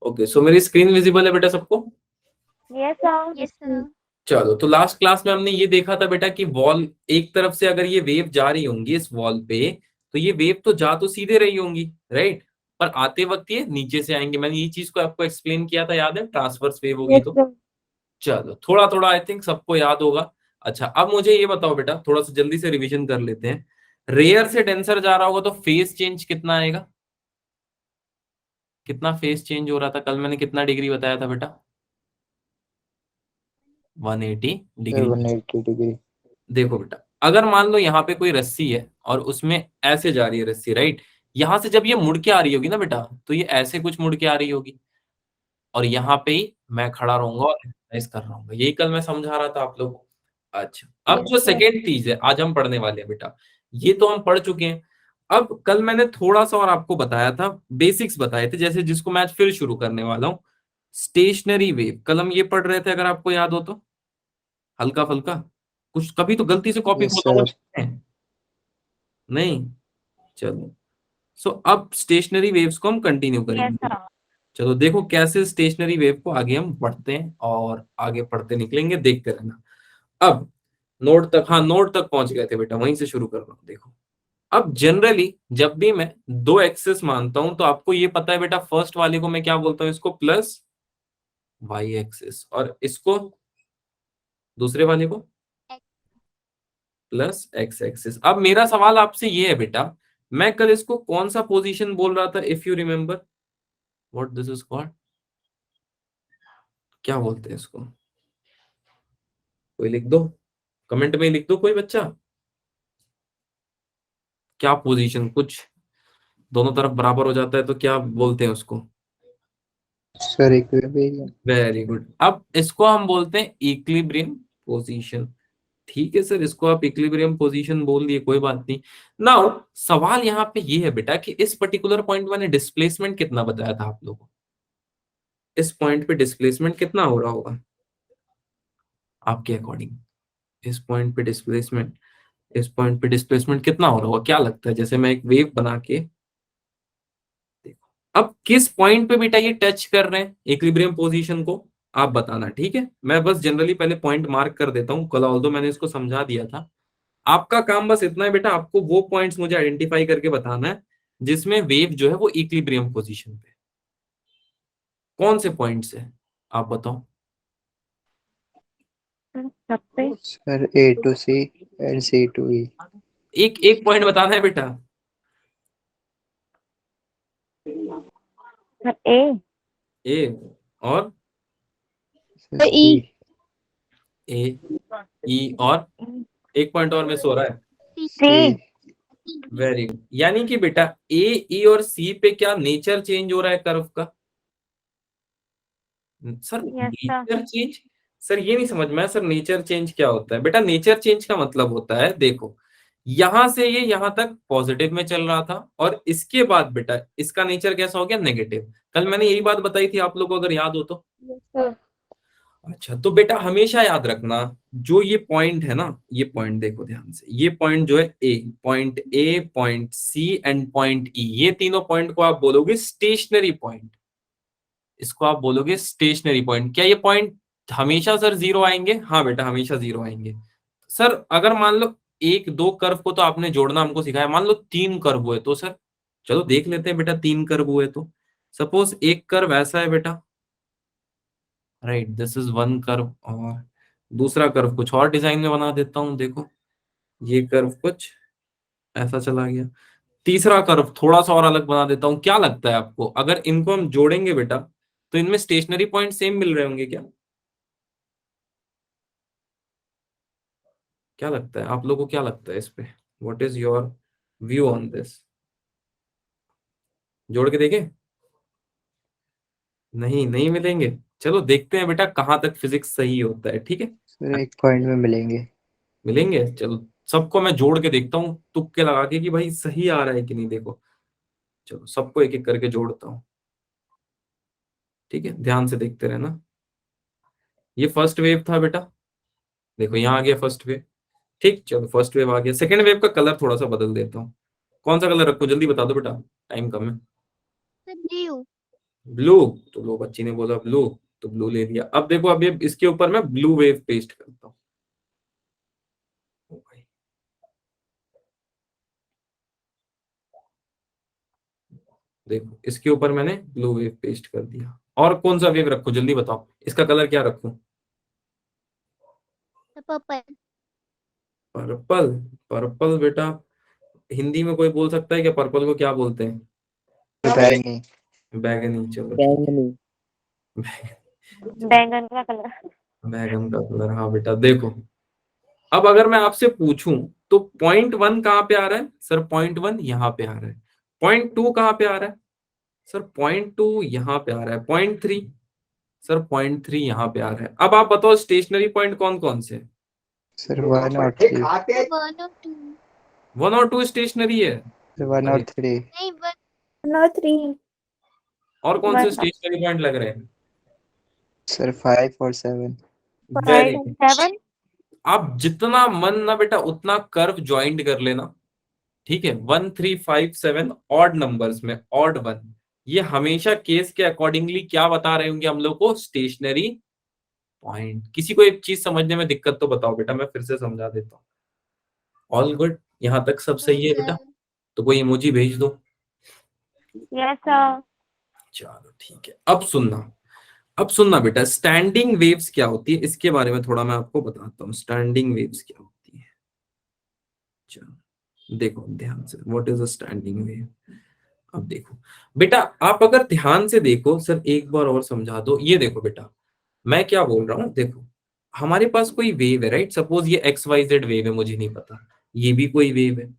Okay, सो मेरी screen visible है बेटा सबको? Yes sir. Yes sir. चलो, तो लास्ट क्लास में हमने ये देखा था बेटा कि वॉल एक तरफ से अगर ये वेव जा रही होंगी इस वॉल पे, तो ये वेव तो जा तो सीधे रही होंगी, राइट, पर आते वक्त ये नीचे से आएंगे। मैंने ये चीज को आपको एक्सप्लेन किया था, याद है, ट्रांसवर्स वेव होगी यस तो। सर। चलो, थोड़ा थोड़ा आई थिंक सबको याद होगा। अच्छा, अब मुझे ये बताओ बेटा, थोड़ा सा जल्दी से रिवीजन कर लेते हैं। रेयर से डेंसर जा रहा होगा तो फेस चेंज कितना आएगा? कितना फेस चेंज हो रहा था? कल मैंने कितना डिग्री बताया था बेटा? 180 डिग्री। 180 डिग्री। देखो बेटा, अगर मान लो यहाँ पे कोई रस्सी है और उसमें ऐसे जा रही है रस्सी, राइट, यहां से जब ये मुड़ के आ रही होगी ना बेटा, तो ये ऐसे कुछ मुड़ के आ रही होगी, और यहाँ पे ही मैं खड़ा रहूंगा और एक्सरसाइज कर रहा हूँ। यही कल मैं समझा रहा था आप लोगों को। अच्छा, अब यस जो सर। सेकेंड चीज है आज हम पढ़ने वाले हैं बेटा, ये तो हम पढ़ चुके हैं। अब कल मैंने थोड़ा सा और आपको बताया था, बेसिक्स बताए थे, जैसे जिसको मैं आज फिर शुरू करने वाला हूँ। स्टेशनरी वेव कल हम ये पढ़ रहे थे, अगर आपको याद हो तो, हल्का फुल्का। कुछ कभी तो गलती से कॉपी यस खोला सर। हुआ है? नहीं। चलो, सो अब स्टेशनरी वेव्स को हम कंटिन्यू यस करेंगे। सर। चलो देखो कैसे स्टेशनरी वेव को आगे हम पढ़ते हैं और आगे पढ़ते निकलेंगे, देखते रहना। अब नोट तक, हाँ नोट तक पहुंच गए थे बेटा, वहीं से शुरू कर रहा हूं। देखो, अब जनरली जब भी मैं दो एक्सेस मानता हूं तो आपको ये पता है बेटा, फर्स्ट वाले को मैं क्या बोलता हूं, इसको प्लस वाई एक्सिस, और इसको दूसरे वाले को प्लस एक्स एक्सिस। अब मेरा सवाल आपसे ये है बेटा, मैं कल इसको कौन सा पोजीशन बोल रहा था, if you remember what this is called, क्या बोलते हैं इसको? कोई लिख दो, कमेंट में लिख दो कोई बच्चा, क्या पोजीशन, कुछ दोनों तरफ बराबर हो जाता है तो क्या बोलते हैं उसको? Sir equilibrium. Very good. अब इसको हम बोलते हैं इक्विलिब्रियम पोजीशन। ठीक है सर, इसको आप इक्विलिब्रियम पोजीशन बोल दिए, कोई बात नहीं। नाउ सवाल यहाँ पे ये है बेटा कि इस पर्टिकुलर पॉइंट मैंने डिस्प्लेसमेंट कितना बताया था आप लोगों को, इस पॉइंट पे डिस्प्लेसमेंट कितना हो रहा होगा आपके अकॉर्डिंग? इस पॉइंट पे डिस्प्लेसमेंट, इस पॉइंट पे डिस्प्लेसमेंट कितना हो रहा होगा, क्या लगता है? जैसे मैं एक वेव बना के देखो, अब किस पॉइंट पे बेटा ये टच कर रहे हैं इक्विलिब्रियम पोजीशन को, आप बताना, ठीक है? मैं बस जनरली पहले पॉइंट मार्क कर देता हूं, कल ऑल्दो मैंने इसको समझा दिया था। आपका काम बस इतना है बेटा, आपको वो पॉइंट्स मुझे आइडेंटिफाई करके बताना है जिसमें वेव जो है वो इक्विलिब्रियम पोजीशन पे। कौन से पॉइंट्स है आप बताओ? सब पे। Sir A to C and C to E। एक एक पॉइंट बताना है बेटा। सर ए। ए, और सर ई। E। ए, ई, और एक पॉइंट और मिस हो रहा है। सी। C। Very good. यानी कि बेटा ए, ई और सी पे क्या नेचर चेंज हो रहा है कर्व का? Sir yes sir. Nature change, sir ये नहीं समझ में आया सर, नेचर चेंज क्या होता है बेटा? नेचर चेंज का मतलब होता है, देखो यहां से ये यहां तक पॉजिटिव में चल रहा था और इसके बाद बेटा इसका नेचर कैसा हो गया, नेगेटिव। कल मैंने यही बात बताई थी आप लोगों को, अगर याद हो तो। Yes sir. अच्छा, तो बेटा हमेशा याद रखना, जो ये पॉइंट है ना, ये पॉइंट देखो ध्यान से, ये पॉइंट जो है A, point C and point E, ये तीनों पॉइंट को आप बोलोगे स्टेशनरी पॉइंट। इसको आप बोलोगे स्टेशनरी पॉइंट। क्या ये पॉइंट हमेशा सर जीरो आएंगे? हाँ बेटा, हमेशा जीरो आएंगे। सर अगर मान लो एक दो कर्व को तो आपने जोड़ना हमको सिखाया, मान लो तीन कर्व हुए तो सर, चलो देख लेते हैं बेटा, तीन कर्व हुए तो सपोज एक कर्व ऐसा है बेटा, right, this is one curve, और दूसरा कर्व कुछ और डिजाइन में बना देता हूं, देखो ये कर्व कुछ ऐसा चला गया, तीसरा कर्व थोड़ा सा और अलग बना देता हूं। क्या लगता है आपको, अगर इनको हम जोड़ेंगे बेटा तो इनमें स्टेशनरी पॉइंट सेम मिल रहे होंगे क्या? क्या लगता है आप लोगों को, क्या लगता है इस पे? What is your view on this? जोड़ के देखें? नहीं, नहीं मिलेंगे। चलो देखते हैं बेटा कहाँ तक फिजिक्स सही होता है, ठीक है? सर एक पॉइंट में मिलेंगे। मिलेंगे, चलो सबको मैं जोड़ के देखता हूँ तुक्के लगा के कि भाई सही आ रहा है कि नहीं, देखो चलो सबको एक एक करके जोड़ता हूँ, ठीक है? ध्यान से देखते रहना। ये फर्स्ट वेव था बेटा, देखो यहाँ आ गया फर्स्ट वेव, ठीक, चलो फर्स्ट वेव आ गया। सेकंड वेव का कलर थोड़ा सा बदल देता हूँ, कौन सा कलर रखूं, जल्दी बता दो बेटा, टाइम कम है। Sir blue. ब्लू, तो लो बच्ची ने बोला ब्लू, तो ब्लू ले लिया। अब देखो, अब ये इसके ऊपर मैं ब्लू वेव पेस्ट करता हूँ। ओ भाई, देखो इसके ऊपर मैंने ब्लू वेव पेस्ट कर दिया। और कौन सा वेव रखूं, जल्दी बताओ, इसका कलर क्या रखूं? पर्पल। पर्पल। पर्पल बेटा, हिंदी में कोई बोल सकता है क्या पर्पल को क्या बोलते हैं? बैंगनी। बैगनी, चलो ठीक बैंगनी। है। बैंगन का कलर। बैगन का कलर, हाँ बेटा देखो। अब अगर मैं आपसे पूछूं तो पॉइंट वन कहाँ पे आ रहा है सर? पॉइंट वन यहाँ पे आ रहा है। पॉइंट टू कहाँ पे आ रहा है सर? पॉइंट टू यहाँ पे आ रहा है। Point three sir, point three यहाँ पे आ रहा है। अब आप बताओ स्टेशनरी पॉइंट कौन कौन से हैं? सर 1 और 3। 1 और 2। वन और टू स्टेशनरी है। सर 1 और 3। नहीं, 1 और 3। और कौन से 1 स्टेशनरी पॉइंट लग रहे हैं? सर 5 और 7। Very 5 good. 7। आप जितना मन ना बेटा उतना कर्व ज्वाइंट कर लेना, ठीक है। 1 3 5 7 ऑड नंबर्स में ऑड वन, ये हमेशा केस के अकॉर्डिंगली क्या बता रहे होंगे हम लोग को? Stationary point. किसी को एक चीज समझने में दिक्कत तो बताओ बेटा, मैं फिर से समझा देता हूँ। ऑल गुड, यहां तक सब सही है बेटा? तो कोई इमोजी भेज दो। Yes sir. चलो ठीक है। अब सुनना, अब सुनना बेटा, स्टैंडिंग वेव्स क्या होती है इसके बारे में थोड़ा मैं आपको बताता हूँ। स्टैंडिंग वेव्स क्या होती है, चलो देखो ध्यान से, what is a standing wave. अब देखो बेटा, आप अगर ध्यान से देखो, सर एक बार और समझा दो। ये देखो बेटा, मैं क्या बोल रहा हूँ, देखो हमारे पास कोई वेव है, राइट? सपोज ये एक्स वाई जेड वेव है, मुझे नहीं पता, ये भी कोई वेव है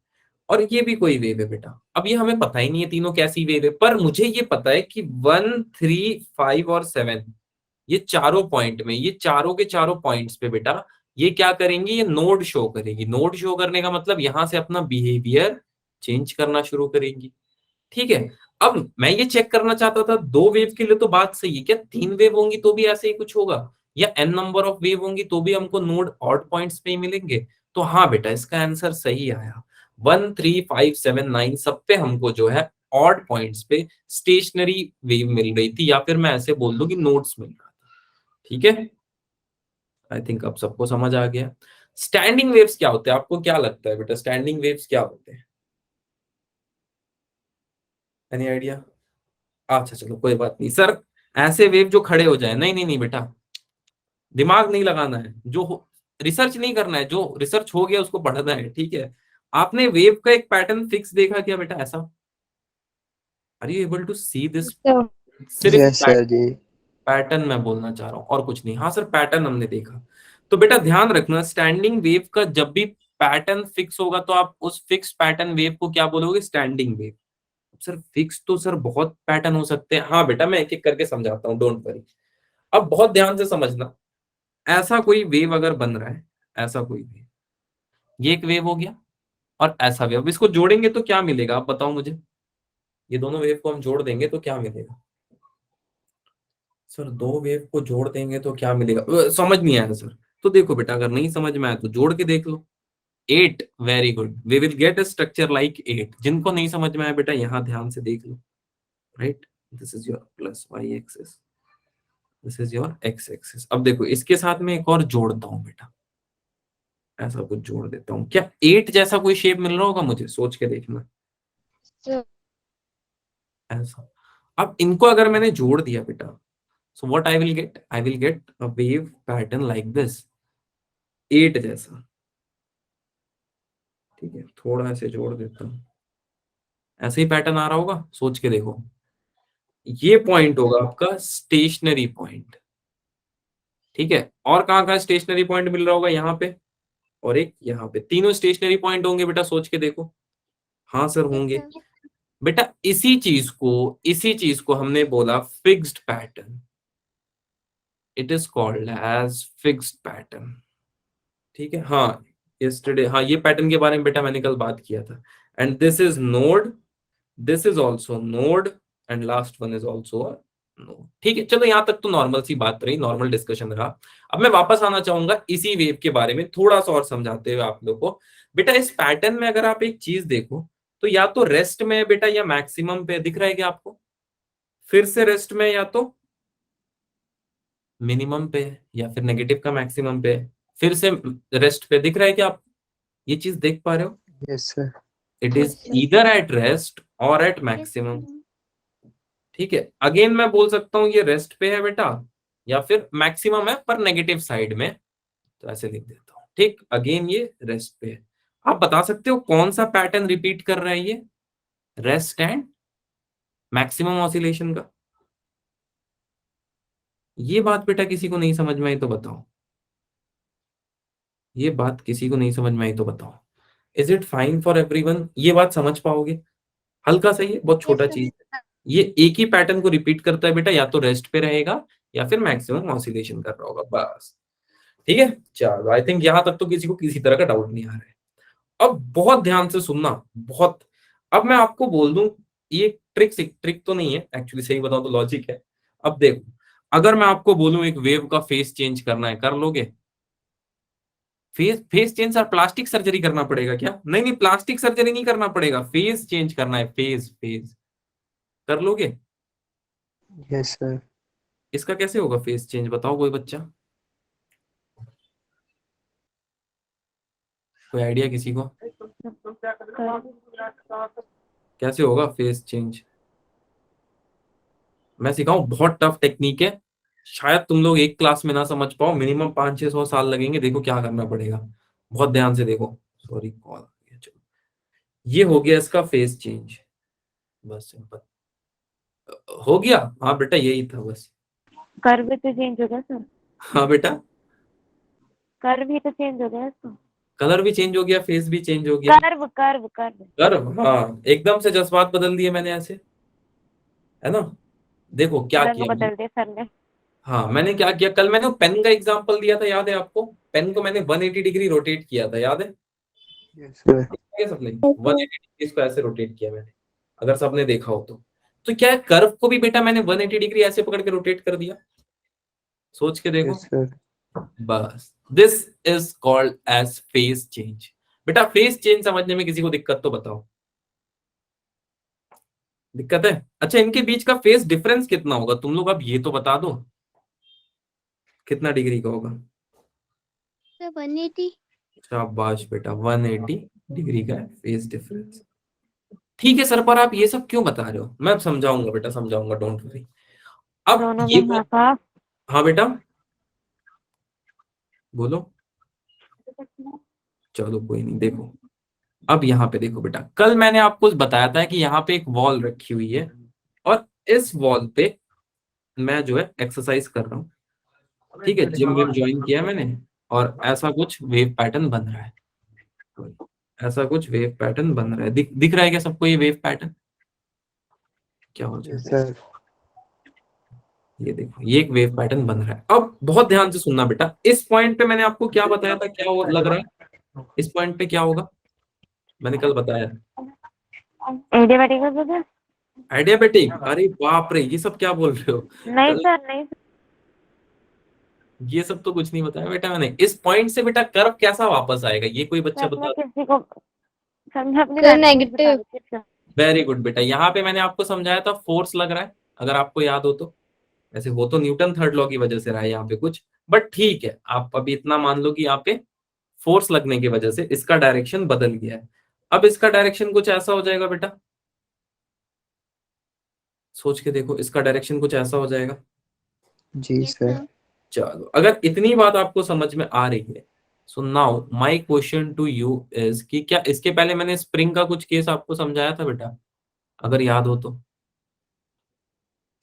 और ये भी कोई वेव है बेटा। अब ये हमें पता ही नहीं है तीनों कैसी वेव है, पर मुझे ये पता है कि 1 3 5 और 7, ये चारों पॉइंट में, ये चारों के चारों पॉइंट्स पे बेटा ये क्या करेंगी? ये नोड शो करेगी। नोड शो करने का मतलब यहां से अपना बिहेवियर चेंज करना शुरू करेंगी, ठीक है। अब मैं ये चेक करना चाहता था, दो वेव के लिए तो बात सही है, क्या तीन वेव होंगी तो भी ऐसे ही कुछ होगा, या एन नंबर ऑफ वेव होंगी तो भी हमको नोड ऑड पॉइंट्स पे ही मिलेंगे? तो हाँ बेटा, इसका आंसर सही आया। 1 3 5 7 9 सब पे हमको जो है ऑड पॉइंट्स पे स्टेशनरी वेव मिल रही थी, या फिर मैं ऐसे बोल दूं कि नोड्स मिल रहा था, ठीक है। आई थिंक अब सबको समझ आ गया। स्टैंडिंग वेव्स क्या होते हैं, आपको क्या लगता है बेटा स्टैंडिंग वेव्स क्या होते हैं? Any idea? अच्छा चलो कोई बात नहीं सर, ऐसे वेव जो खड़े हो जाए, नहीं नहीं नहीं बेटा, दिमाग नहीं लगाना है, जो रिसर्च नहीं करना है, जो रिसर्च हो गया उसको पढ़ना है, ठीक है। आपने वेव का एक पैटर्न फिक्स देखा क्या बेटा ऐसा? Are you able to see this? सिर्फ यस सर जी। पैटर्न मैं बोलना चाह रहा हूँ और कुछ नहीं। हाँ सर, पैटर्न हमने देखा। तो बेटा ध्यान रखना, स्टैंडिंग वेव का जब भी पैटर्न फिक्स होगा तो आप उस फिक्स पैटर्न वेव को क्या बोलोगे? Standing wave. सर फिक्स तो सर बहुत पैटर्न हो सकते हैं। हाँ बेटा, मैं एक एक करके समझाता हूँ, डोंट वरी। अब बहुत ध्यान से समझना, ऐसा कोई वेव अगर बन रहा है, ऐसा कोई वेव, ये एक वेव हो गया, और ऐसा वेव, इसको जोड़ेंगे तो क्या मिलेगा आप बताओ मुझे? ये दोनों वेव को हम जोड़ देंगे तो क्या मिलेगा? सर दो वेव को जोड़ देंगे तो क्या मिलेगा? समझ नहीं आया सर। तो देखो बेटा, अगर नहीं समझ में आया तो जोड़ के देख लो। 8, very good, we will get a structure like 8। जिनको नहीं समझ में आया बेटा यहाँ ध्यान से देख लो, right? This is your plus y axis, this is your x axis. अब देखो इसके साथ में एक और जोड़ता हूँ बेटा, ऐसा कुछ जोड़ देता हूँ। क्या 8 जैसा कोई शेप मिल रहा होगा मुझे? सोच के देखना, ऐसा। अब इनको अगर मैंने जोड़ दिया बेटा, so what I will get? I will get a wave pattern like this, 8 जैसा, ठीक है। थोड़ा ऐसे जोड़ देता हूँ, ऐसे ही पैटर्न आ रहा होगा, सोच के देखो। ये पॉइंट होगा आपका स्टेशनरी पॉइंट, ठीक है। और कहाँ कहाँ स्टेशनरी पॉइंट मिल रहा होगा? यहाँ पे और एक यहाँ पे, तीनों स्टेशनरी पॉइंट होंगे बेटा, सोच के देखो। हाँ सर होंगे बेटा। इसी चीज को हमने बोला fixed pattern. It is called as fixed pattern, ठीक है। हाँ यस्टरडे, हाँ ये पैटर्न के बारे में बेटा मैंने कल बात किया था। And this is node, this is also node, and last one is also a node, ठीक है। चलो यहाँ तक तो नॉर्मल सी बात रही, नॉर्मल डिस्कशन रहा। अब मैं वापस आना चाहूंगा इसी वेव के बारे में थोड़ा सा और समझाते हुए आप लोग को। बेटा इस पैटर्न में अगर आप एक चीज देखो, तो या तो रेस्ट में है बेटा या मैक्सिमम पे, दिख रहा है क्या आपको? फिर से रेस्ट में या तो मिनिमम पे है या फिर नेगेटिव का मैक्सिमम पे है, फिर से रेस्ट पे। दिख रहा है क्या आप ये चीज देख पा रहे हो? Yes, sir. It is either at rest और एट मैक्सिमम। ठीक है, अगेन मैं बोल सकता हूँ ये रेस्ट पे है बेटा या फिर मैक्सिमम है पर नेगेटिव साइड में, तो ऐसे लिख देता हूँ। ठीक, अगेन ये रेस्ट पे है। आप बता सकते हो कौन सा पैटर्न रिपीट कर रहा है ये, रेस्ट एंड मैक्सिमम ऑसिलेशन का? ये बात बेटा किसी को नहीं समझ में आई तो बताओ, ये बात किसी को नहीं समझ में आई तो बताओ। Is it fine for everyone? ये बात समझ पाओगे? हल्का सा, ये बहुत छोटा चीज है, ये एक ही पैटर्न को रिपीट करता है बेटा, या तो रेस्ट पे रहेगा या फिर मैक्सिमम ऑसिलेशन कर रहा होगा, बस। ठीक है, चलो आई थिंक यहां तक तो किसी को किसी तरह का डाउट नहीं आ रहा है। अब बहुत ध्यान से सुनना, बहुत। अब मैं आपको बोल दूं, ये ट्रिक ट्रिक तो नहीं है एक्चुअली, सही बताऊं तो लॉजिक है। अब देखो, अगर मैं आपको बोलूं एक वेव का फेस चेंज करना है, कर लोगे? फेस फेस चेंज और प्लास्टिक सर्जरी करना पड़ेगा क्या? नहीं नहीं, प्लास्टिक सर्जरी नहीं करना पड़ेगा, फेस चेंज करना है, फेस फेस। कर लोगे? Yes, sir. इसका कैसे होगा फेस चेंज, बताओ कोई बच्चा, कोई आइडिया किसी को? कैसे होगा फेस चेंज? मैं सिखाऊं, बहुत टफ टेक्निक है, शायद तुम लोग एक क्लास में ना समझ पाओ, मिनिमम 500-600 साल लगेंगे। देखो क्या करना पड़ेगा, बहुत ध्यान से देखो। सॉरी, कॉल आ गया। चलो, ये हो गया इसका फेस चेंज, बस सिंपल हो गया। हाँ बेटा, यही था बस। कर्व भी तो चेंज हो गया सर, हाँ बेटा, कर्व भी तो चेंज हो गया इसका। कलर भी चेंज हो गया, फेस भी चेंज हो गया। कर्व कर्व कर्व कर्व, हाँ एकदम से जज्बात बदल दिए मैंने ऐसे, है ना? देखो क्या रंग किया मैंने। बदल दिया सर ने। हाँ, मैंने क्या किया, कल मैंने पेन का एग्जांपल दिया था, याद है आपको? पेन को मैंने 180 डिग्री रोटेट किया था, याद है? Yes, sir. क्या सबने 180 डिग्री इसको ऐसे रोटेट किया मैंने, अगर सबने देखा हो तो क्या है, कर्व को भी बेटा मैंने 180 डिग्री ऐसे पकड़ के रोटेट कर दिया, सोच के देखो। Yes, sir. बस, this is called as phase change. बेटा फेस चेंज समझने में किसी को दिक्कत तो बताओ, दिक्कत है? अच्छा, इनके बीच का फेस डिफरेंस कितना होगा तुम लोग अब ये तो बता दो, कितना डिग्री का होगा? 180। शाबाश बेटा, 180 डिग्री का फेस डिफरेंस। ठीक है सर, पर आप ये सब क्यों बता रहे हो? मैं अब समझाऊंगा बेटा, समझाऊंगा, डोंट वरी। अब दोनों ये में हाफ हाफ। हाँ बेटा, बोलो। चलो कोई नहीं, देखो अब यहाँ पे देखो बेटा, कल मैंने आपको बताया था कि यहाँ पे एक वॉल रखी हुई है और इस वॉल पे मैं जो है एक्सरसाइज कर रहा हूँ। ठीक है, जिम विम ज्वाइन किया मैंने, और ऐसा कुछ वेव पैटर्न बन रहा है, ऐसा कुछ वेव पैटर्न बन रहा है। दिख रहा है क्या सबको ये वेव पैटर्न? क्या हो Yes, जाए, sir. ये देखो, ये एक वेव पैटर्न बन रहा है। अब बहुत ध्यान से सुनना बेटा, इस पॉइंट पे मैंने आपको क्या बताया था, क्या लग रहा है इस पॉइंट पे क्या होगा? मैंने कल बताया, एडियाबैटिक का सर? आइडियाबैटिक? अरे बाप रे, ये सब क्या बोल रहे हो? नहीं कल सर, नहीं सर। ये सब तो कुछ नहीं बताया बेटा मैंने। इस पॉइंट से बेटा कर्व कैसा वापस आएगा, ये कोई बच्चा सर मैं बता? किसी को, सर मैं अपनी सर लैंग्वेज बता नेगेटिव। रही थी सर। वेरी गुड बेटा, यहाँ पे मैंने आपको समझाया था फोर्स लग रहा है, अगर आपको याद हो तो। वैसे वो तो न्यूटन थर्ड लॉ की वजह से रहा है यहाँ पे कुछ, बट ठीक है, आप अभी इतना मान लो कि यहाँ पे फोर्स लगने की वजह से इसका डायरेक्शन बदल गया है। अब इसका डायरेक्शन कुछ ऐसा हो जाएगा बेटा, सोच के देखो, इसका डायरेक्शन कुछ ऐसा हो जाएगा। जी, sir. चलो, अगर इतनी बात आपको समझ में आ रही है, so now my question to you is कि क्या इसके पहले मैंने स्प्रिंग का कुछ केस आपको समझाया था बेटा, अगर याद हो तो?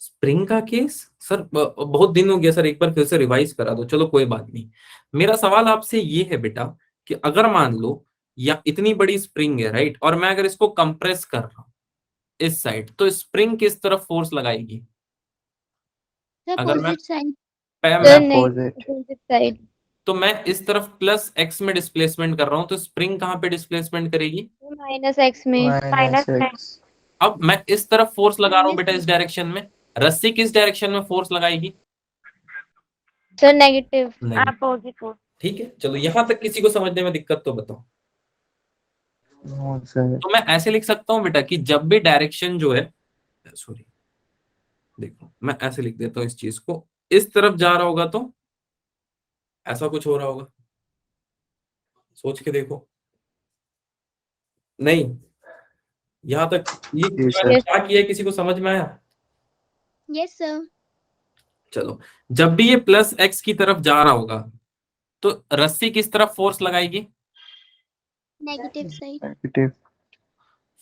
स्प्रिंग का केस सर बहुत दिन हो गया सर, एक बार फिर से रिवाइज करा दो। चलो कोई बात नहीं, मेरा सवाल आपसे ये है बेटा कि अगर मान लो या इतनी बड़ी स्प्रिंग है राइट, और मैं अगर इसको कंप्रेस कर रहा हूं इस साइड, तो स्प्रिंग किस तरफ फोर्स लगाएगी? अगर मैं अपोजिट साइड। सर मैं Opposite. Opposite side. तो मैं इस तरफ प्लस एक्स में डिस्प्लेसमेंट कर रहा हूं, तो स्प्रिंग कहां पे डिस्प्लेसमेंट करेगी? माइनस एक्स में। Minus माइनस में। X. अब मैं इस तरफ फोर्स लगा रहा हूं माइनस बेटा, इस डायरेक्शन में, रस्सी किस डायरेक्शन में फोर्स लगाएगी? Sir negative. नहीं, अपोजिट फोर्स। ठीक है, चलो यहां तक किसी को समझने में दिक्कत तो बताओ। No, sir. तो मैं ऐसे लिख सकता हूं बेटा कि जब भी डायरेक्शन जो है, सॉरी, देखो मैं ऐसे लिख देता हूँ इस चीज को, इस तरफ जा रहा होगा तो ऐसा कुछ हो रहा होगा, सोच के देखो। नहीं, यहां तक ये जी मैंने सर। क्या किया है, किसी को समझ में आया? Yes, sir. चलो, जब भी ये प्लस एक्स की तरफ जा रहा होगा तो रस्सी किस तरफ फोर्स लगाएगी? Negative side. Negative.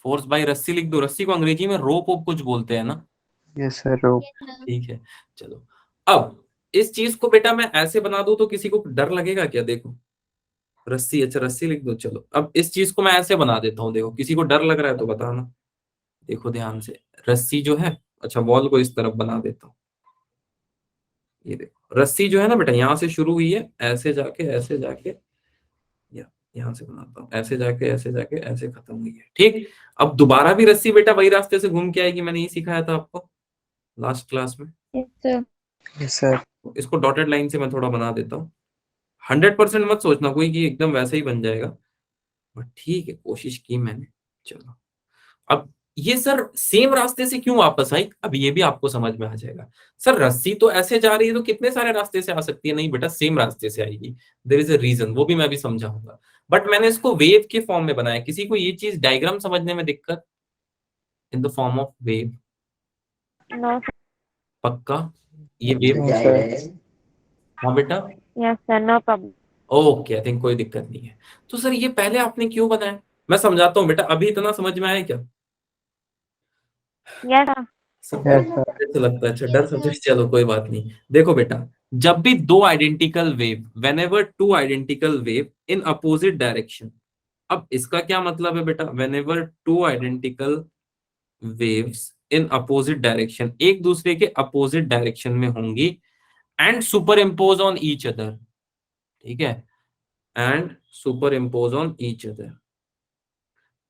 Force by रस्सी लिख दो, रस्सी को अंग्रेजी में रोप ओप कुछ बोलते हैं ना। यस सर, रोप। Yes, sir. ठीक है, चलो अब इस चीज को बेटा मैं ऐसे बना दूं तो किसी को डर लगेगा क्या? देखो रस्सी, अच्छा रस्सी लिख दो। चलो अब इस चीज को मैं ऐसे बना देता हूँ, देखो किसी को डर लग रहा है तो बताना। देखो ध्यान से, रस्सी जो है, अच्छा बॉल को इस तरफ बना देता हूँ। ये देखो रस्सी जो है ना बेटा, यहाँ से शुरू हुई है, ऐसे जाके यहाँ से बनाता हूँ, ऐसे जाके ऐसे खत्म हुई है। ठीक, अब दोबारा भी रस्सी बेटा वही रास्ते से घूम के आएगी, मैंने यही सिखाया था आपको लास्ट क्लास में। Yes, sir. Yes sir. इसको डॉटेड लाइन से मैं थोड़ा बना देता हूँ। 100% मत सोचना कोई कि एकदम वैसा ही बन जाएगा, बट ठीक है कोशिश की मैंने। चलो अब ये सर सेम रास्ते से क्यों वापस आई, अब ये भी आपको समझ में आ जाएगा। सर रस्सी तो ऐसे जा रही है तो कितने सारे रास्ते से आ सकती है? नहीं बेटा, सेम रास्ते से आएगी, देयर इज अ रीजन, वो भी मैं भी समझाऊंगा। बट मैंने इसको वेव के फॉर्म में बनाया। किसी को ये चीज डायग्राम समझने में दिक्कत? In the form of wave, No, sir. पक्का? ये वेव, नो सर। हाँ बेटा, Yes, sir. No problem. Okay I think कोई दिक्कत नहीं है। तो सर ये पहले आपने क्यों बनाया, मैं समझाता हूँ बेटा। अभी इतना समझ में आया क्या? Yes, sir. सब यस सर। ऐसे लगता है, अच्छा डर समझ, चलो कोई बात नहीं। देखो बेटा, जब भी दो identical wave, whenever two identical wave in opposite direction, अब इसका क्या मतलब है बेटा? Whenever two identical waves in opposite direction, एक दूसरे के अपोजिट डायरेक्शन में होंगी, and super impose on each other, ठीक है, and super impose on each other,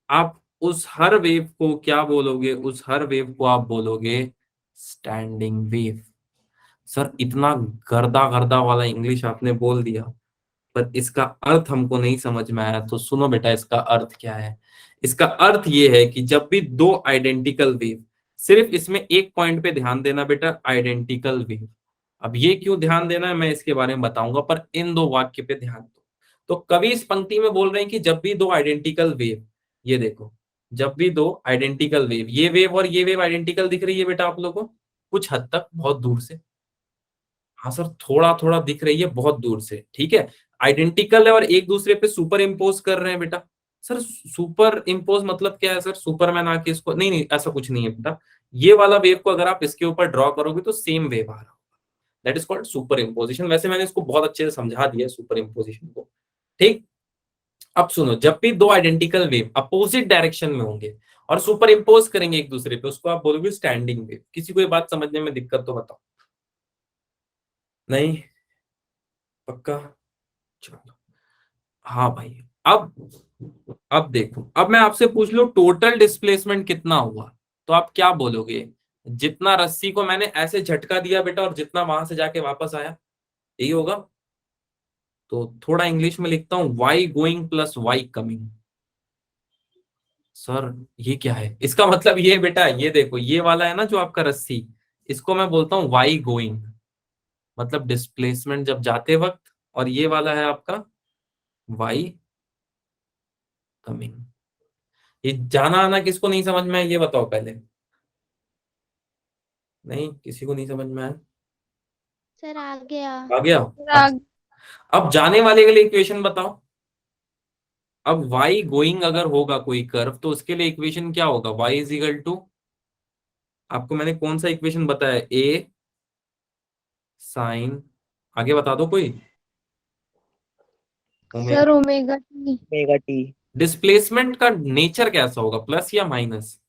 आप उस हर वेव को क्या बोलोगे? उस हर वेव को आप बोलोगे स्टैंडिंग वेव। सर इतना गर्दा गर्दा वाला इंग्लिश आपने बोल दिया, पर इसका अर्थ हमको नहीं समझ में आया। तो सुनो बेटा, इसका अर्थ क्या है? इसका अर्थ ये है कि जब भी दो आइडेंटिकल वेव, सिर्फ इसमें एक पॉइंट पे ध्यान देना बेटा, आइडेंटिकल वेव। अब ये क्यों ध्यान देना है मैं इसके बारे में बताऊंगा, पर इन दो वाक्य पे ध्यान दो। तो कवि इस पंक्ति में बोल रहे हैं कि जब भी दो आइडेंटिकल वेव, ये देखो, जब भी दो आइडेंटिकल वेव, ये वेव और ये वेव आइडेंटिकल दिख रही है बेटा आप लोगों को कुछ हद तक, बहुत दूर से। हाँ सर थोड़ा थोड़ा दिख रही है बहुत दूर से, ठीक है, आइडेंटिकल है और एक दूसरे पे सुपर इम्पोज कर रहे हैं बेटा। सर सुपर इम्पोज मतलब क्या है सर? सुपरमैन आके इसको, नहीं नहीं ऐसा कुछ नहीं है बेटा। ये वाला वेव को अगर आप इसके ऊपर ड्रॉ करोगे तो सेम वेव आ रहा होगा, that is called super imposition. वैसे मैंने इसको बहुत अच्छे से समझा दिया सुपर इम्पोजिशन को, ठीक। अब सुनो, जब भी दो आइडेंटिकल वेव अपोजिट डायरेक्शन में होंगे और सुपर इम्पोज करेंगे एक दूसरे पे, उसको आप बोलोगे स्टैंडिंग वेव। किसी को ये बात समझने में दिक्कत तो बताओ? नहीं, पक्का? चलो हाँ भाई। अब देखो, अब मैं आपसे पूछ लूं टोटल डिस्प्लेसमेंट कितना हुआ, तो आप क्या बोलोगे? जितना रस्सी को मैंने ऐसे झटका दिया बेटा और जितना वहां से जाके वापस आया, यही होगा। तो थोड़ा इंग्लिश में लिखता हूं, y going plus y coming. Sir ये क्या है? इसका मतलब ये बेटा, ये देखो ये वाला है ना जो आपका रस्सी, इसको मैं बोलता हूँ वाई गोइंग, मतलब डिस्प्लेसमेंट जब जाते वक्त, और ये वाला है आपका वाई कमिंग। ये जाना आना किसको नहीं समझ में आया ये बताओ पहले? नहीं, किसी को नहीं समझ में आया? Sir, आ गया. आ गया? आ- अच्छा, अब जाने वाले के लिए इक्वेशन बताओ। अब y गोइंग अगर होगा कोई कर्व तो उसके लिए इक्वेशन क्या होगा? y इज इक्वल टू, आपको मैंने कौन सा इक्वेशन बताया? a साइन, आगे बता दो कोई। Sir, omega t. Omega T. Displacement का नेचर कैसा होगा, प्लस या माइनस?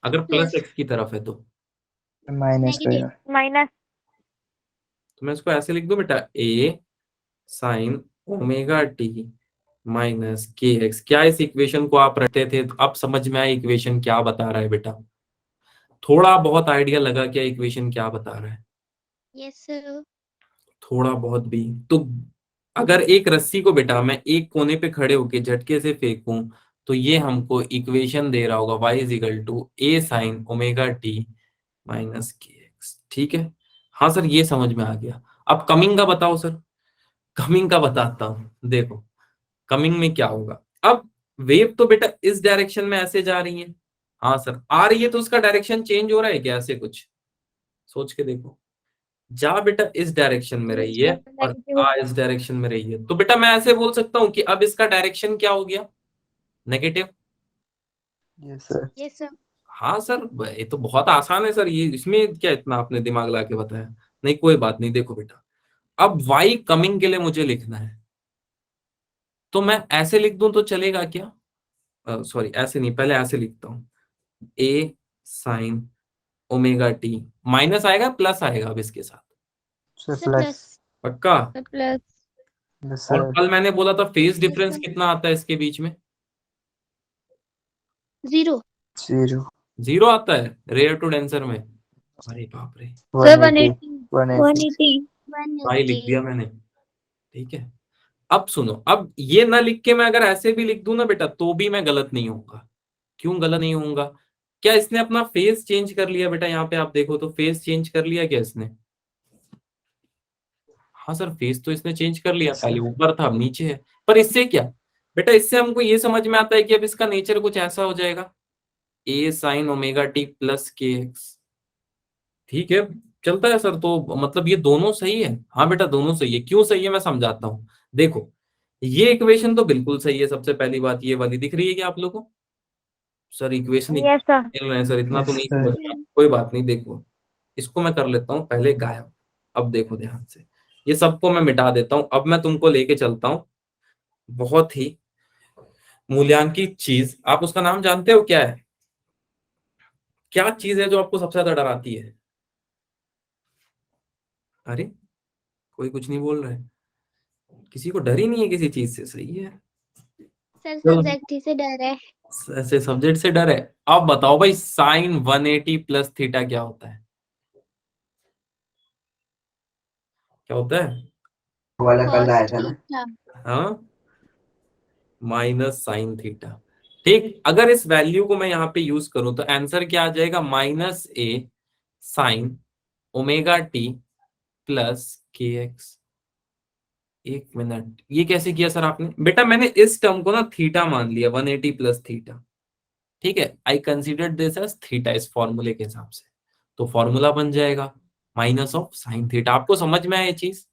अगर प्लस Plus. एक्स की तरफ है तो माइनस Negative. होगा। Minus. तो मैं इसको ऐसे लिख दूं बेटा, a sine omega t minus k x. क्या इस इक्वेशन को आप रखते थे? तो अब समझ में आया इक्वेशन क्या बता रहा है बेटा? थोड़ा बहुत आइडिया लगा क्या इक्वेशन क्या बता रहा है? Yes, sir. थोड़ा बहुत भी तो, अगर एक रस्सी को बेटा मैं एक कोने पे खड़े होके झटके से फेंकूं तो ये हमको इक्वेशन दे रहा होगा y is equal to a sine omega t minus k x. ठीक है, हाँ सर ये समझ में आ गया। अब कमिंग का बताओ सर, कमिंग का बताता हूं। देखो कमिंग में क्या होगा। अब वेव तो बेटा इस डायरेक्शन में ऐसे जा रही है, हाँ सर आ रही है, तो उसका डायरेक्शन चेंज हो रहा है क्या? ऐसे कुछ सोच के देखो। जा बेटा इस डायरेक्शन में रही है और नेगेटिव आ इस डायरेक्शन में रही है, तो बेटा मैं ऐसे बोल सकता हूँ कि अब इसका डायरेक्शन क्या हो गया? Negative. Yes, sir. Yes, sir. हाँ सर ये तो बहुत आसान है सर, ये इसमें क्या इतना आपने दिमाग लगा के बताया? नहीं कोई बात नहीं। देखो बेटा अब वाई कमिंग के लिए मुझे लिखना है, तो मैं ऐसे लिख दूं तो चलेगा क्या? सॉरी ऐसे नहीं, पहले ऐसे लिखता हूं। ए साइन ओमेगा टी, माइनस आएगा प्लस आएगा अब इसके साथ? Sir, Sir, plus. plus. पक्का? प्लस Yes, और sir. कल मैंने बोला था फेज Yes, डिफरेंस sir. कितना आता है इसके बीच में? 0. 0. 0 आता है रेयर टू डेंसर में? अरे बाप रे, सर 180. 180. 180 भाई लिख 180. दिया मैंने। ठीक है, अब सुनो, अब ये ना लिख के मैं अगर ऐसे भी लिख दूं ना बेटा, तो भी मैं गलत नहीं होऊंगा। क्यों गलत नहीं होऊंगा? क्या इसने अपना फेस चेंज कर लिया बेटा? यहाँ पे आप देखो तो फेस चेंज कर लिया क्या इसने? हाँ सर फेस तो इसने चेंज कर लिया, Yes, पहले sir. ऊपर था अब नीचे है। पर इससे क्या बेटा, इससे हमको ये समझ में आता है कि अब इसका नेचर कुछ ऐसा हो जाएगा, ए sine omega t plus k x. ठीक है, चलता है सर। तो मतलब ये दोनों सही है? हाँ बेटा दोनों सही है। क्यों सही है मैं समझाता हूँ। देखो ये इक्वेशन तो बिल्कुल सही है, सबसे पहली बात ये वाली दिख रही है क्या आप लोगों को? सर इक्वेशन यस सर खेल रहे हैं सर, इतना तो Yes, नहीं sir. समझ में आया। कोई बात नहीं, देखो इसको मैं कर लेता हूँ पहले गायब। अब देखो ध्यान से, ये सबको मैं मिटा देता हूँ। अब मैं तुमको लेके चलता हूँ बहुत ही मूल्यांकित चीज। आप उसका नाम जानते हो क्या है? क्या चीज है जो आपको सबसे ज्यादा डराती है? अरे कोई कुछ नहीं बोल रहा है, किसी को डर ही नहीं है किसी चीज से। सही है, सर चलो सब्जेक्ट ही से डर है. ऐसे सब्जेक्ट से डर है। अब बताओ भाई साइन 180 प्लस थीटा क्या होता है? क्या होता है? वाला कल Cos आया था ना. theta. हाँ माइनस साइन थीटा। ठीक, अगर इस वैल्यू को मैं यहाँ पे यूज करूं तो आंसर क्या आ जाएगा? Minus a sine omega t plus k x. एक मिनट, ये कैसे किया सर आपने? बेटा मैंने इस टर्म को ना थीटा मान लिया, 180 प्लस थीटा। ठीक है, I consider this as theta इस फॉर्मूले के हिसाब से, तो फॉर्मूला बन जाएगा माइनस ऑफ साइन थीटा। आपको समझ में आया ये चीज?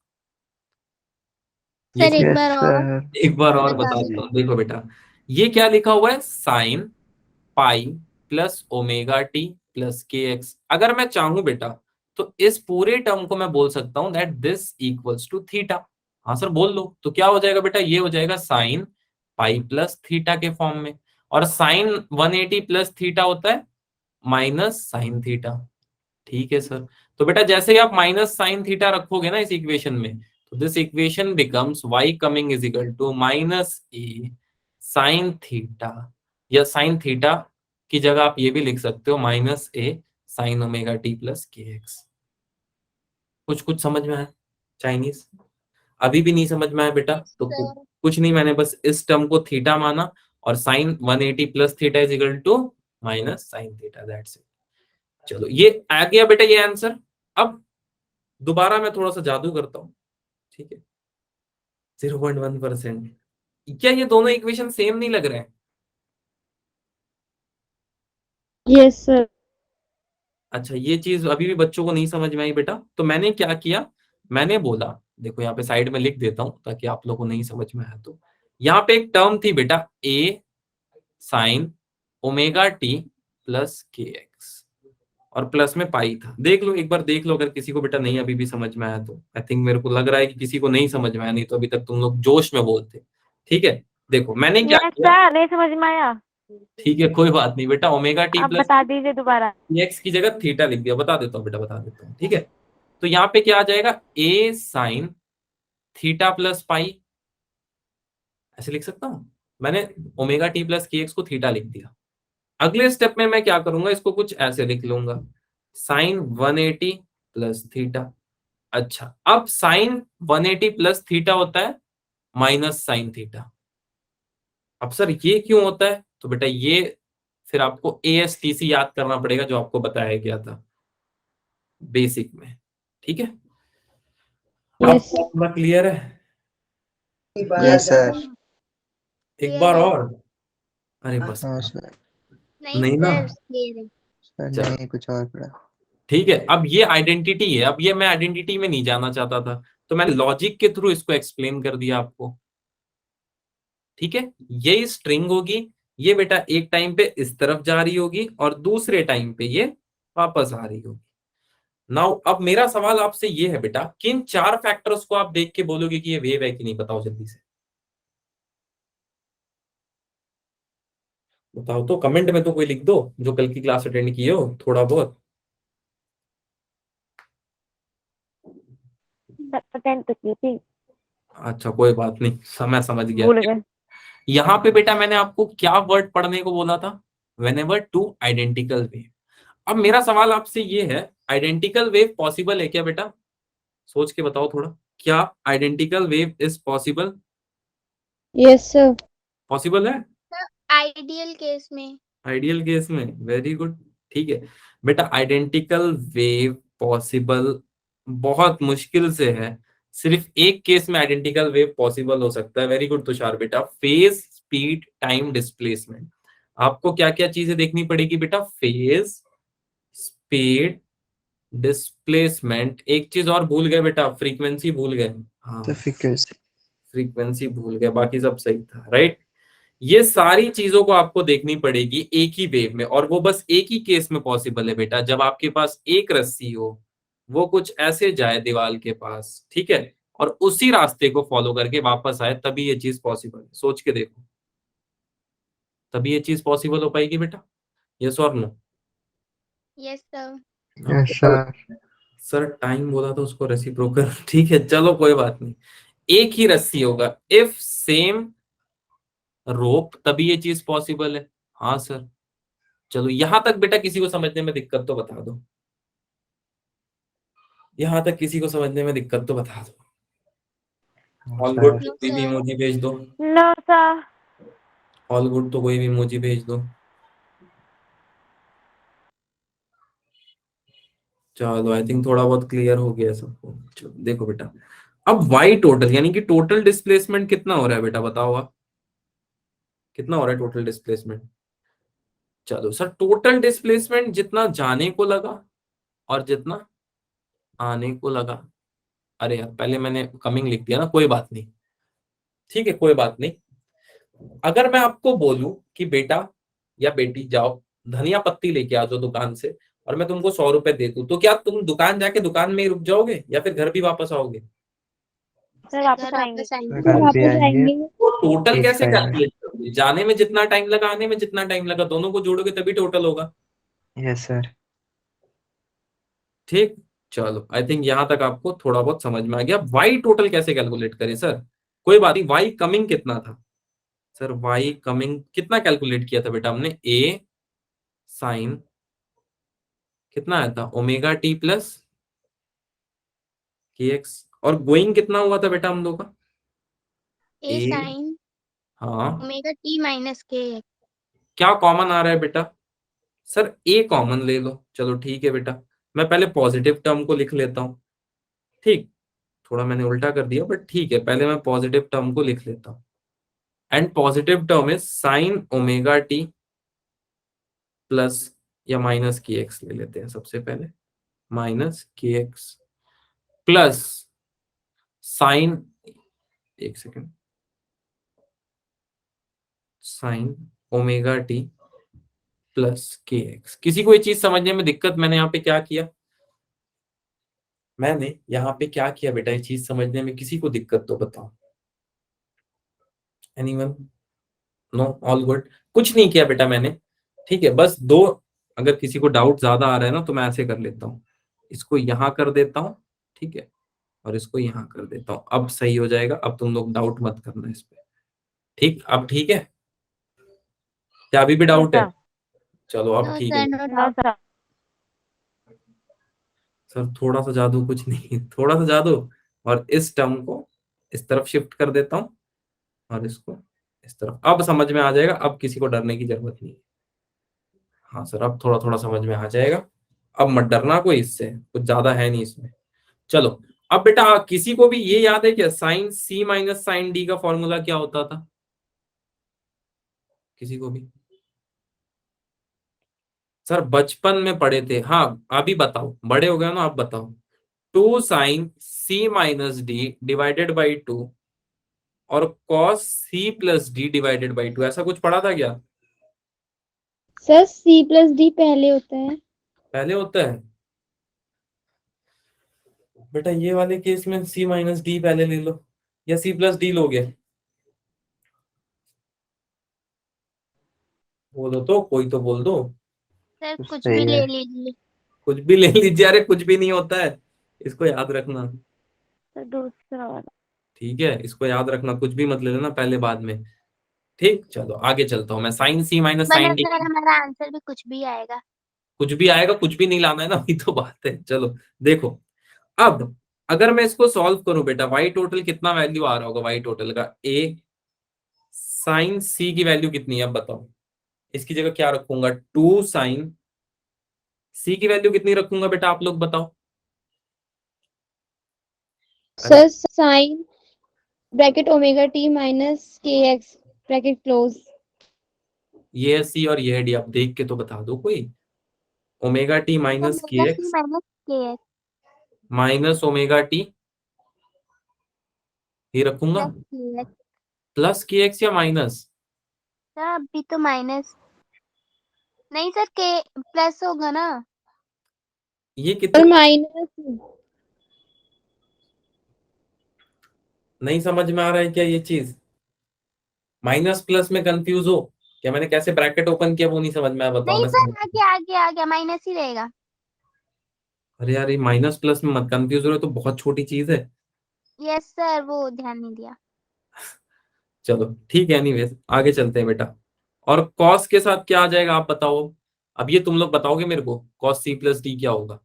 ये सर एक Yes, बार और sir. एक बार और बता बता देता दो. हूँ। देखो बेटा ये क्या लिखा हुआ है? Sine pi plus omega t plus k x. अगर मैं चाहूं बेटा तो इस पूरे टर्म को मैं बोल सकता हूं that this equals to theta. हाँ सर बोल लो, तो क्या हो जाएगा बेटा? ये हो जाएगा साइन पाई प्लस थीटा के फॉर्म में। और साइन 180 प्लस थीटा होता है माइनस साइन थीटा। ठीक है सर, तो बेटा जैसे ही आप माइनस साइन थीटा रखोगे ना इस इक्वेशन में, तो this equation becomes y coming is equal to minus a sine theta, या साइन थीटा की जगह आप ये भी लिख सकते हो minus a sine omega t plus k x. कुछ कुछ समझ में आया? चाइनीज अभी भी नहीं समझ में आया बेटा? Yes, तो sir. कुछ नहीं, मैंने बस इस टर्म को थीटा माना और sine 180 plus theta is equal to minus sine theta, that's it. चलो ये आ गया बेटा ये आंसर। अब दोबारा मैं थोड़ा सा जादू करता हूँ। ठीक है, 0.1%। क्या ये दोनों इक्वेशन सेम नहीं लग रहे हैं? यस सर अच्छा ये चीज अभी भी बच्चों को नहीं समझ में आई बेटा, तो मैंने क्या किया, मैंने बोला देखो यहाँ पे साइड में लिख देता हूं ताकि आप लोगों को नहीं समझ में आया। तो यहाँ पे एक टर्म थी बेटा ए sine omega t plus k x, और प्लस में पाई था। देख लो एक बार, देख लो अगर किसी को बेटा नहीं अभी भी समझ में आया तो। आई थिंक मेरे को लग रहा है कि किसी को नहीं समझ में आया, नहीं तो अभी तक तुम लोग जोश में बोलते। ठीक है, देखो मैंने क्या यस किया। सर नहीं समझ में आया ठीक है कोई बात नहीं बेटा, ओमेगा टी आप प्लस बता दीजिए दोबारा एक्स की जगह थीटा लिख दिया। बता देता हूँ बेटा, बता देता हूँ। ठीक है, तो यहाँ पे क्या आ जाएगा? ए साइन थीटा प्लस पाई, ऐसे लिख सकता हूँ। मैंने omega t plus k x को थीटा लिख दिया। अगले स्टेप में मैं क्या करूंगा, इसको कुछ ऐसे लिख लूंगा, साइन 180 प्लस थीटा। अच्छा अब साइन 180 प्लस थीटा होता है माइनस साइन थीटा। अब सर ये क्यों होता है? तो बेटा ये फिर आपको ASTC याद करना पड़ेगा जो आपको बताया गया था। बेसिक में। ठीक है, Yes. आपको पूरा क्लियर है? Yes sir. एक Clear बार है। और, अरे बस हाँ सर। नहीं नहीं ना, सर क्लियर है। सर चलो नहीं कुछ और पढ़ा। ठीक है। अब ये आइडेंटिटी है, अब ये मैं आइडेंटिटी में नहीं जाना चाहता था, तो मैंने लॉजिक के थ्रू इसको एक्सप्लेन कर दिया आपको। ठीक है, ये स्ट्रिंग होगी, ये बेटा एक टाइम पे इस तरफ जा रही होगी और दूसरे टाइम पे ये वापस आ रही होगी। नाउ अब मेरा सवाल आपसे ये है बेटा, किन 4 फैक्टर्स को आप देख के बोलोगे कि ये वेव है कि नहीं, बताओ जल्दी से बताओ। तो कमेंट में तो कोई लिख दो जो कल की क्लास अटेंड किए हो थोड़ा बहुत। अटेंड तो की थी, अच्छा कोई बात नहीं, समय समझ गया। भूल गए। यहाँ पे बेटा मैंने आपको क्या वर्ड पढ़ने को बोला था, whenever टू आइडेंटिकल वेव। अब मेरा सवाल आपसे ये है, आइडेंटिकल वेव पॉसिबल है क्या बेटा, सोच के बताओ थोड़ा, क्या identical wave is possible? Yes sir. Possible है आइडियल केस में। आइडियल केस में, वेरी गुड। ठीक है बेटा, आइडेंटिकल वेव पॉसिबल बहुत मुश्किल से है, सिर्फ एक केस में आइडेंटिकल वेव पॉसिबल हो सकता है। वेरी गुड तुषार बेटा, फेज स्पीड टाइम डिस्प्लेसमेंट। आपको क्या क्या चीजें देखनी पड़ेगी बेटा, फेज स्पीड डिस्प्लेसमेंट, एक चीज और भूल गए बेटा, फ्रीक्वेंसी भूल गए। हाँ तो फ्रीक्वेंसी। फ्रीक्वेंसी भूल गए, बाकी सब सही था, राइट। ये सारी चीजों को आपको देखनी पड़ेगी एक ही वेव में, और वो बस एक ही केस में पॉसिबल है बेटा, जब आपके पास एक रस्सी हो, वो कुछ ऐसे जाए दीवार के पास, ठीक है, और उसी रास्ते को फॉलो करके वापस आए, तभी ये चीज पॉसिबल है। सोच के देखो, तभी ये चीज पॉसिबल हो पाएगी बेटा, यस और no? Yes sir. Yes sir. Sir time बोला तो उसको रेसिप्रोकल ठीक है, चलो कोई बात नहीं, एक ही रस्सी होगा, इफ सेम रोप, तभी ये चीज पॉसिबल है। हाँ सर, चलो यहां तक बेटा किसी को समझने में दिक्कत तो बता दो, यहां तक किसी को समझने में दिक्कत तो बता दो। All good, sir. नो कोई भी सर। इमोजी भेज दो। No sir. ऑल गुड तो कोई भी इमोजी भेज दो। चलो आई थिंक थोड़ा बहुत क्लियर हो गया सबको। चलो देखो बेटा, अब वाई टोटल यानी कि टोटल डिस्प्लेसमेंट कितना हो रहा है बेटा, बताओ आप, कितना हो रहा है टोटल डिस्प्लेसमेंट? चलो सर, टोटल डिस्प्लेसमेंट जितना जाने को लगा और जितना आने को लगा, अरे यार पहले मैंने कमिंग लिख दिया ना, कोई बात नहीं, ठीक है कोई बात नहीं। अगर मैं आपको बोलूं कि बेटा या बेटी जाओ धनिया पत्ती लेके आ जाओ दुकान से, और मैं तुमको 100 रुपए दे दूं, तो क्या तुम दुकान जाके दुकान में ही रुक जाओगे या फिर घर भी वापस आओगे? सर घर वापस आएंगे। वापस आएंगे। घर भी आएंगे। तो टोटल एक कैसे टाइम में। कैलकुलेट करोगे, जाने में जितना टाइम लगा आने में जितना टाइम लगा, दोनों को जोड़ोगे तभी टोटल होगा। Yes sir. ठीक, चलो आई थिंक यहां तक आपको थोड़ा बहुत समझ में आ गया। वाई टोटल कैसे कैलकुलेट करें सर? कोई बात नहीं, वाई कमिंग कितना था सर, वाई कमिंग कितना कैलकुलेट किया था बेटा हमने, ए साइन कितना आया था, omega t plus k x, और गोइंग कितना हुआ था बेटा हम लोग का, ए ए, साइन हाँ ओमेगा टी माइनस के। क्या कॉमन आ रहा है बेटा, सर ए कॉमन ले लो, चलो ठीक है बेटा, मैं पहले पॉजिटिव टर्म को लिख लेता हूँ। ठीक, थोड़ा मैंने उल्टा कर दिया बट ठीक है, पहले मैं पॉजिटिव टर्म को लिख लेता हूँ, and positive term is sine omega t plus या माइनस के एक्स ले लेते हैं सबसे पहले, minus k x plus sign, एक second, sign omega t plus k x. किसी को ये चीज समझने में दिक्कत, मैंने यहाँ पे क्या किया, मैंने यहाँ पे क्या किया बेटा, ये चीज समझने में किसी को दिक्कत तो बताओ, एनीवन? नो, ऑल गुड, कुछ नहीं किया बेटा मैंने, ठीक है, बस दो, अगर किसी को डाउट ज्यादा आ रहा है ना तो मैं ऐसे कर लेता हूँ, इसको यहाँ कर देता हूँ, ठीक है, और इसको यहाँ कर देता हूँ, अब सही हो जाएगा। अब तुम लोग डाउट मत करना इस पे, ठीक, अब ठीक है, क्या अभी भी Yes डाउट है? sir. चलो अब नो ठीक सर है। No No doubt. sir. Sir थोड़ा सा जादू, कुछ नहीं थोड़ा सा जादू, और इस टर्म को इस तरफ शिफ्ट कर देता हूँ और इसको इस तरफ, अब समझ में आ जाएगा, अब किसी को डरने की जरूरत नहीं है। हाँ सर, अब थोड़ा थोड़ा समझ में आ जाएगा, अब मत डरना कोई इससे, कुछ ज्यादा है नहीं इसमें। चलो, अब बेटा किसी को भी ये याद है क्या साइन सी माइनस साइन डी का फॉर्मूला क्या होता था? किसी को भी? सर बचपन में पढ़े थे, हाँ अभी बताओ, बड़े हो गए ना, आप बताओ। 2 sin c - d divided by 2 और cos c plus D divided by 2, ऐसा कुछ पढ़ा था क्या? सर C+D पहले होता है। पहले होता है बेटा, ये वाले केस में c माइनस डी पहले ले लो, या c प्लस डी लोगे? बोलो तो, कोई तो बोल दो। सर कुछ कुछ सही भी ले है। लीजिए। कुछ भी ले लीजिए, अरे कुछ भी नहीं होता है, इसको याद रखना। तो दूसरा वाला। ठीक है, इसको याद रखना, कुछ भी मत ले लेना पहले बाद में। ठीक, चलो आगे चलता हूँ मैं। साइन सी माइनस वरना साइन डी, सर हमारा आंसर भी कुछ भी आएगा। कुछ भी आएगा, कुछ भी नहीं लाना है ना, वही तो बात है। चलो देखो, अब अगर मैं इसको सॉल्व करूं बेटा, वाई टोटल कितना वैल्यू आ रहा होगा वाई टोटल का? ए साइन सी की वैल्यू कितनी है अब बताओ? इसकी जगह क्या रखूंगा? 2 sin सी की वैल्यू कितनी रखूंगा बेटा, आप लोग बताओ। अरे sir sine bracket omega t minus k x bracket close. ये है सी और ये है डी, आप देख के तो बता दो कोई। ओमेगा टी सर माइनस के माइनस सी x minus k x minus omega T, ये रखूंगा। Plus k x. Plus k x या माइनस? सर अभी तो माइनस, नहीं सर के प्लस होगा ना। ये और कितना माइनस नहीं समझ में आ रहा है क्या ये चीज? माइनस प्लस में कंफ्यूज हो क्या? मैंने कैसे ब्रैकेट ओपन किया वो नहीं समझ में आया, बताओ नहीं मैं सर समझ। आगे आगे आगे माइनस ही रहेगा। अरे यार, ये माइनस प्लस में मत कंफ्यूज हो रहे, तो बहुत छोटी चीज है। यस सर वो ध्यान नहीं दिया। चलो ठीक है, एनीवेज आगे चलते हैं बेटा। और कॉस के साथ क्या आ जाएगा आप बताओ? अब ये तुम लोग बताओगे मेरे को, कॉस सी प्लस डी क्या होगा?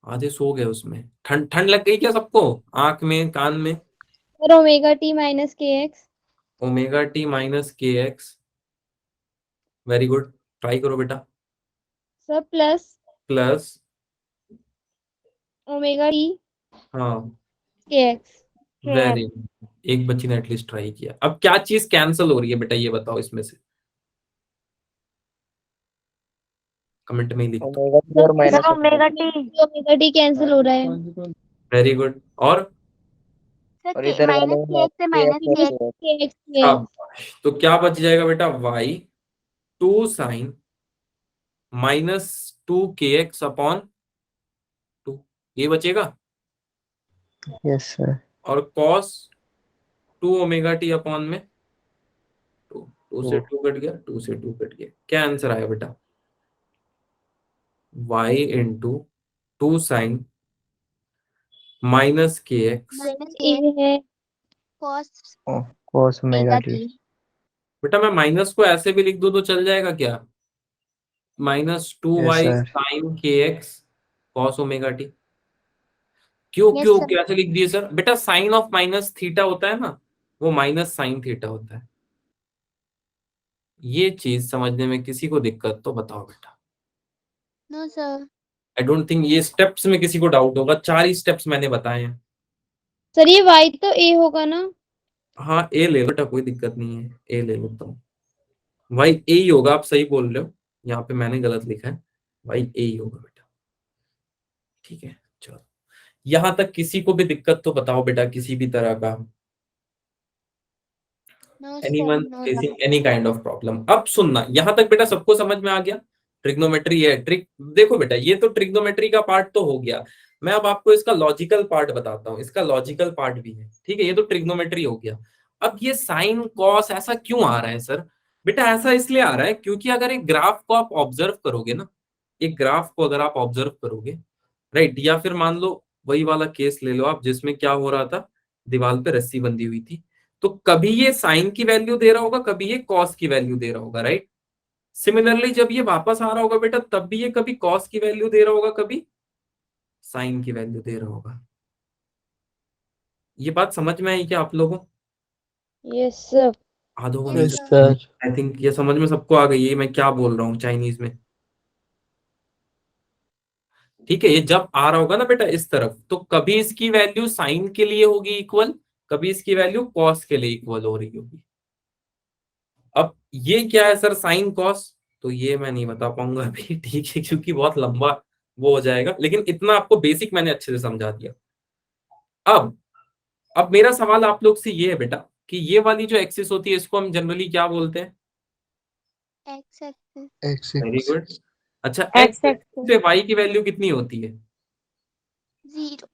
आधे सो गए उसमें, ठंड ठंड लग गई क्या सबको, आंख में कान में? और omega t minus k x. Omega t minus k x, very good, try करो बेटा। Sir plus plus, omega T हाँ के एक्स। वेरी, एक बच्ची ने एटलीस्ट ट्राई किया। अब क्या चीज कैंसिल हो रही है बेटा, ये बताओ इसमें से, कमेंट में ही लिख दो। ओमेगा टी और माइनस ओमेगा टी कैंसिल हो रहा है। वेरी गुड, और सर और के इधर वाले माइनस के में एक्स से के माइनस एक्स के एक्स। है। के एक्स के एक्स। शाबाश। तो क्या बच जाएगा बेटा? वाई 2 sin -2 kx/2, ये बचेगा। Yes sir. और cos 2 ωt/, में 2, 2 से 2 कट गया, 2 से 2 कट गया, क्या आंसर आया बेटा? y into 2 sin -kx। Minus के ये एक्स है कॉस कोस ओमेगा ओमेगा टी। टी। बेटा मैं माइनस को ऐसे भी लिख दूं तो चल जाएगा क्या? -2y yes sir. sin kx cos ωt। क्यों यस क्यों सर। कैसे लिख दिए सर? बेटा साइन ऑफ माइनस थीटा होता है ना, वो माइनस साइन थीटा होता है। ये चीज समझने में किसी को दिक्कत तो बताओ बेटा। No sir. I don't think ये स्टेप्स में किसी को डाउट होगा, 4 ही स्टेप्स मैंने बताए हैं। सर ये वाई तो ए होगा ना। हाँ ए ले लो बेटा, कोई दिक्कत नहीं है, ए ले लो तुम। भाई ए ही होगा, आप सही बोल रहे हो, यहाँ पे मैंने गलत लिखा है, भाई ए ही होगा बेटा। ठीक है, चलो यहां तक किसी को भी दिक्कत तो बताओ बेटा, किसी भी तरह का, no sir anyone no sir. Facing any kind of problem? अब सुनना, यहां तक बेटा सबको समझ में आ गया? ट्रिग्नोमेट्री है, ट्रिक देखो बेटा, ये तो ट्रिग्नोमेट्री का पार्ट तो हो गया। मैं अब आपको इसका लॉजिकल पार्ट बताता हूँ, इसका लॉजिकल पार्ट भी है। ठीक है, ये तो ट्रिग्नोमेट्री हो गया। अब ये साइन कॉस ऐसा क्यों आ रहा है सर? बेटा ऐसा इसलिए आ रहा है क्योंकि अगर एक ग्राफ को आप ऑब्जर्व करोगे ना, एक ग्राफ को अगर आप ऑब्जर्व करोगे, राइट, या फिर मान लो वही वाला केस ले लो आप जिसमें क्या हो रहा था, दीवार पे रस्सी बंधी हुई थी, तो कभी ये साइन की वैल्यू दे रहा होगा, कभी ये कॉस की वैल्यू दे रहा होगा, राइट। सिमिलरली जब ये वापस आ रहा होगा बेटा, तब भी ये कभी कॉस की वैल्यू दे रहा होगा, कभी साइन की वैल्यू दे रहा होगा। ये बात समझ में आई क्या आप लोगों? Yes sir. आधों को नहीं यस यस समझ सर। में? सर। आई थिंक ये समझ में सबको आ गई है मैं क्या बोल रहा हूँ चाइनीज में। ठीक है, ये जब आ रहा होगा ना बेटा इस तरफ, तो कभी इसकी वैल्यू साइन के लिए होगी इक्वल, कभी इसकी वैल्यू कॉस के लिए इक्वल हो रही होगी। अब ये क्या है सर, साइन कॉस, तो ये मैं नहीं बता पाऊंगा अभी, ठीक है, क्योंकि बहुत लंबा वो हो जाएगा, लेकिन इतना आपको बेसिक मैंने अच्छे से समझा दिया। अब मेरा सवाल आप लोग से ये है बेटा कि ये वाली जो एक्सिस होती है इसको हम जनरली क्या बोलते हैं? X axis. Very X6. Good. अच्छा, एक्स X एक्सिस पे वाई की वैल्यू कितनी होती है? 0